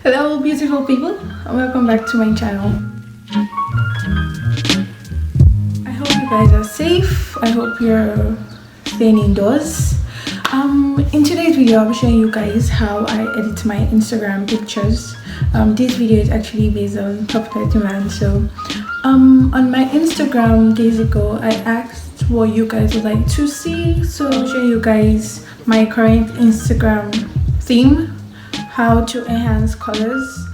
Hello beautiful people, and welcome back to my channel. I hope you guys are safe. I hope you're staying indoors. In today's video I'll be showing you guys how I edit my Instagram pictures. This video is actually based on Paula-Petra. So on my Instagram days ago I asked what you guys would like to see, so I'll show you guys my current Instagram theme, how to enhance colors,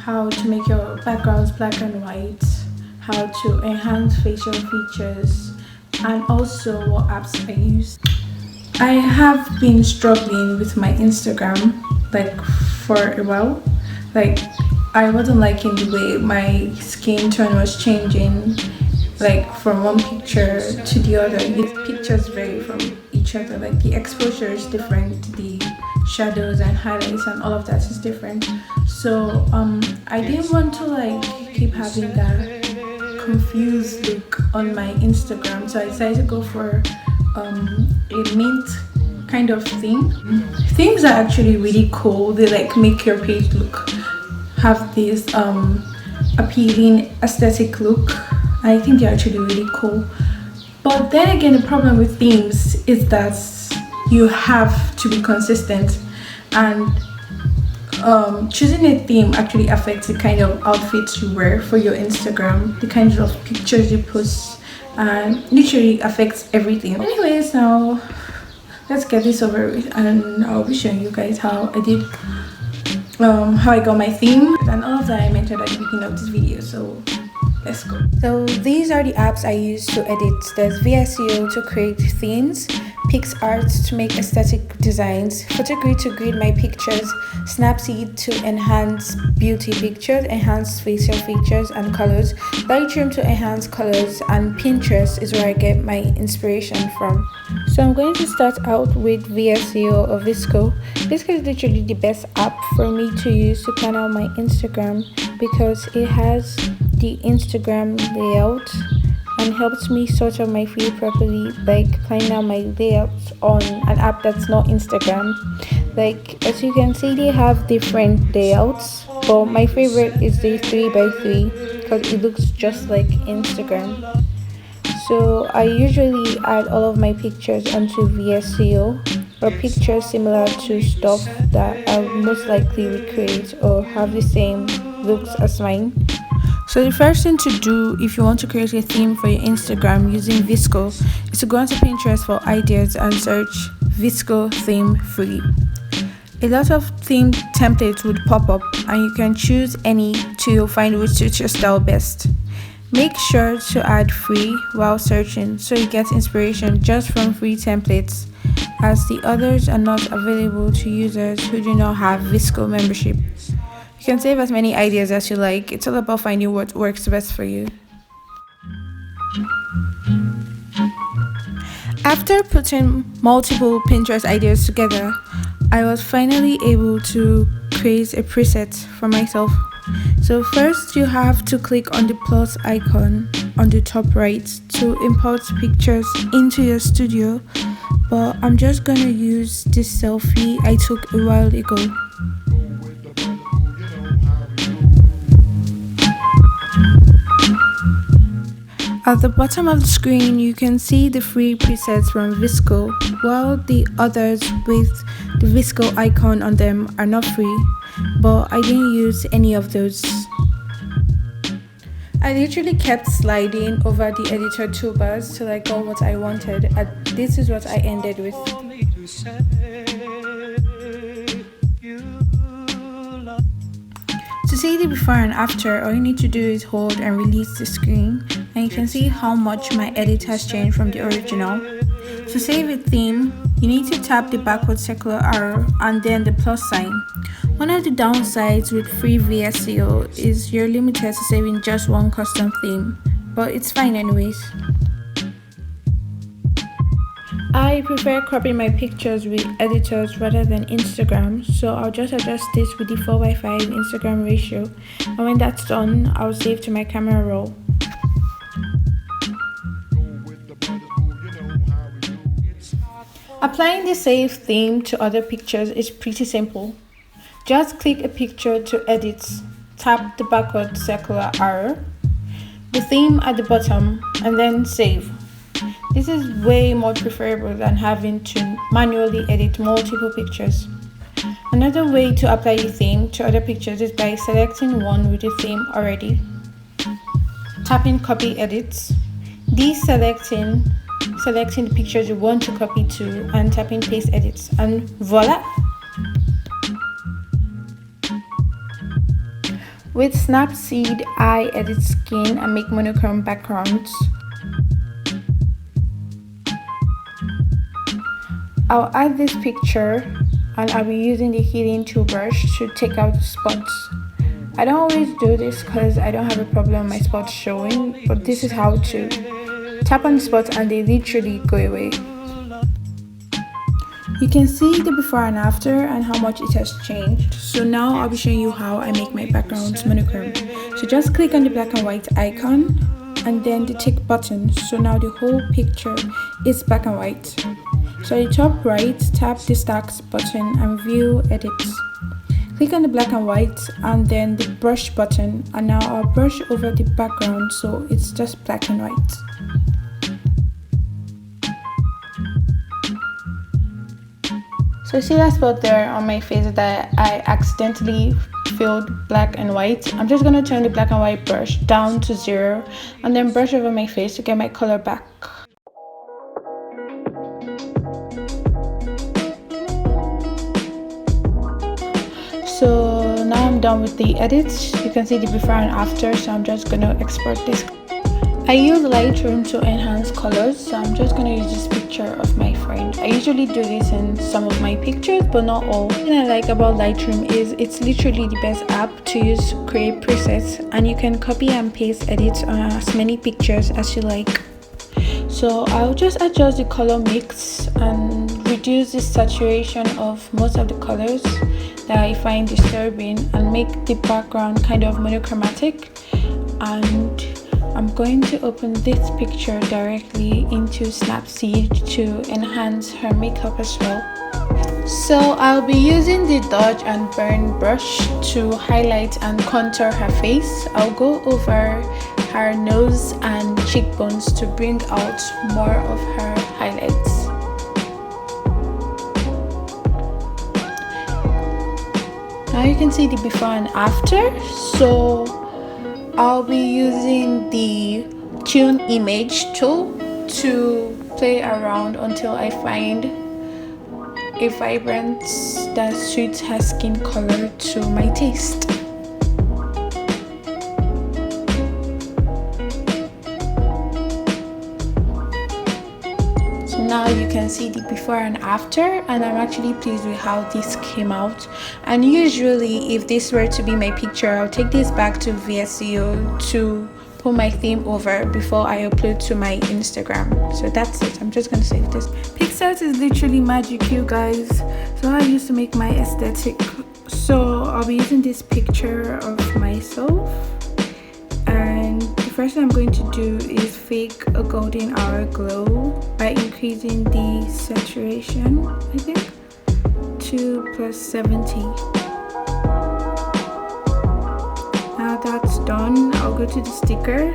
how to make your backgrounds black and white, how to enhance facial features, and also what apps I use. I have been struggling with my Instagram for a while. I wasn't liking the way my skin tone was changing, from one picture to the other. The pictures vary from each other, the exposure is different, the shadows and highlights and all of that is different. So I didn't want to keep having that confused look on my Instagram, so I decided to go for a mint kind of theme. Themes are actually really cool. They make your page have this appealing aesthetic look. I think they're actually really cool. But then again, the problem with themes is that you have to be consistent, and choosing a theme actually affects the kind of outfits you wear for your Instagram, the kinds of pictures you post, and literally affects everything. Anyways, now let's get this over with, and I'll be showing you guys how I did how I got my theme and all of that I mentioned at the beginning of this video. So let's go. So these are the apps I use to edit. There's vsco to create themes, picsart to make aesthetic designs, photogrid to grid my pictures, snapseed to enhance beauty pictures, enhance facial features and colors, lightroom to enhance colors, and Pinterest is where I get my inspiration from. So I'm going to start out with vsco or vsco. Vsco is literally the best app for me to use to plan out my Instagram because it has the Instagram layout and helps me sort out my feed properly, planning out my layouts on an app that's not Instagram. As you can see, they have different layouts, but my favorite is the 3x3 because it looks just like Instagram. So I usually add all of my pictures onto vsco, or pictures similar to stuff that I'll most likely recreate or have the same looks as mine. So the first thing to do if you want to create a theme for your Instagram using vsco is to go onto Pinterest for ideas and search vsco theme free. A lot of theme templates would pop up and you can choose any to find which suits your style best. Make sure to add free while searching so you get inspiration just from free templates, as the others are not available to users who do not have vsco membership. You can save as many ideas as you like. It's all about finding what works best for you. After putting multiple Pinterest ideas together, I was finally able to create a preset for myself. So first you have to click on the plus icon on the top right to import pictures into your studio, but I'm just gonna use this selfie I took a while ago. At the bottom of the screen, you can see the free presets from vsco, while the others with the vsco icon on them are not free, but I didn't use any of those. I literally kept sliding over the editor toolbars till I got what I wanted, and this is what I ended with. To see the before and after, all you need to do is hold and release the screen, and you can see how much my edit has changed from the original. To save a theme, you need to tap the backward circular arrow and then the plus sign. One of the downsides with free vsco is you're limited to saving just one custom theme, but it's fine anyways. I prefer cropping my pictures with editors rather than Instagram, so I'll just adjust this with the 4:5 Instagram ratio, and when that's done, I'll save to my camera roll. Applying the save theme to other pictures is pretty simple. Just click a picture to edit. Tap the backward circular arrow, the theme at the bottom, and then save. This is way more preferable than having to manually edit multiple pictures. Another way to apply a theme to other pictures is by selecting one with a theme already, tapping copy edits, selecting the pictures you want to copy to, and tapping paste edits, and voila! With Snapseed, I edit skin and make monochrome backgrounds. I'll add this picture and I'll be using the healing tool brush to take out the spots. I don't always do this because I don't have a problem with my spots showing, but this is how to tap on the spots and they literally go away. You can see the before and after and how much it has changed. So now I'll be showing you how I make my backgrounds monochrome. So just click on the black and white icon and then the tick button. So now the whole picture is black and white. So at the top right, tap the stacks button and view edits. Click on the black and white and then the brush button, and now I'll brush over the background so it's just black and white. So see that spot there on my face that I accidentally filled black and white? I'm just going to turn the black and white brush down to 0 and then brush over my face to get my color back. So now I'm done with the edits. You can see the before and after, so I'm just going to export this. I use Lightroom to enhance colors, so I'm just going to use this picture of my friend. I usually do this in some of my pictures, but not all. The thing I like about Lightroom is it's literally the best app to use to create presets, and you can copy and paste edits on as many pictures as you like. So I'll just adjust the color mix and reduce the saturation of most of the colors that I find disturbing and make the background kind of monochromatic. And I'm going to open this picture directly into Snapseed to enhance her makeup as well. So I'll be using the dodge and burn brush to highlight and contour her face. I'll go over her nose and cheekbones to bring out more of her highlights. Now you can see the before and after. So I'll be using the tune image tool to play around until I find a vibrant that suits her skin color to my taste. Now you can see the before and after, and I'm actually pleased with how this came out. And usually if this were to be my picture, I'll take this back to vsco to put my theme over before I upload to my Instagram. So that's it. I'm just gonna save this. Picsart is literally magic, you guys. So I used to make my aesthetic. So I'll be using this picture of myself, and the first thing I'm going to do is fake a golden hour glow by increasing the saturation, I think, to +70. Now that's done, I'll go to the sticker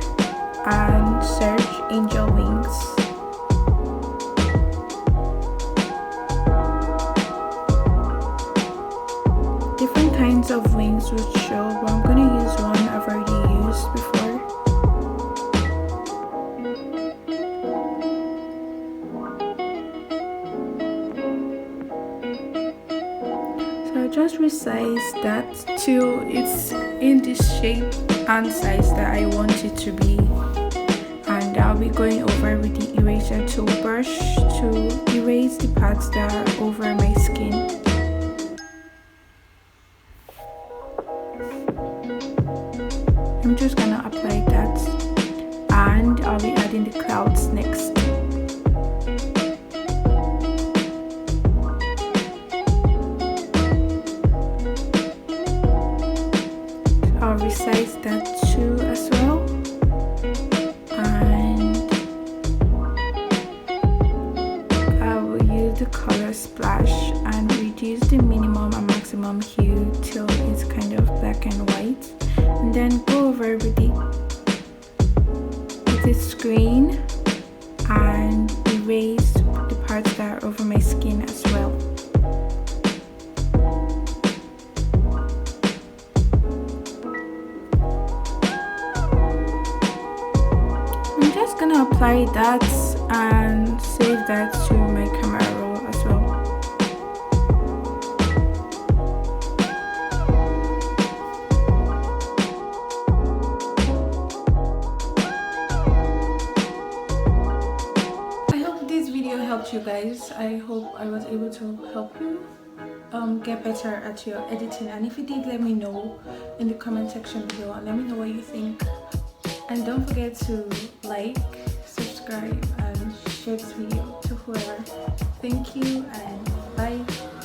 and search angel wings. Different kinds of wings will show, but I'm going to use one I've already used before. Just resize that till it's in this shape and size that I want it to be, and I'll be going over with the eraser tool brush to erase the parts that are over my skin. I'm just gonna apply that, and I'll be adding the clouds next. I'll resize that too as well, and I will use the color splash and reduce the minimum and maximum hue to then go over everything with this screen and erase the parts that are over my skin as well. I'm just gonna apply that and save that to my camera roll as well. I hope this video helped you guys. I hope I was able to help you get better at your editing, and if you did, let me know in the comment section below and let me know what you think. And don't forget to like, subscribe and share this video to whoever. Thank you and bye.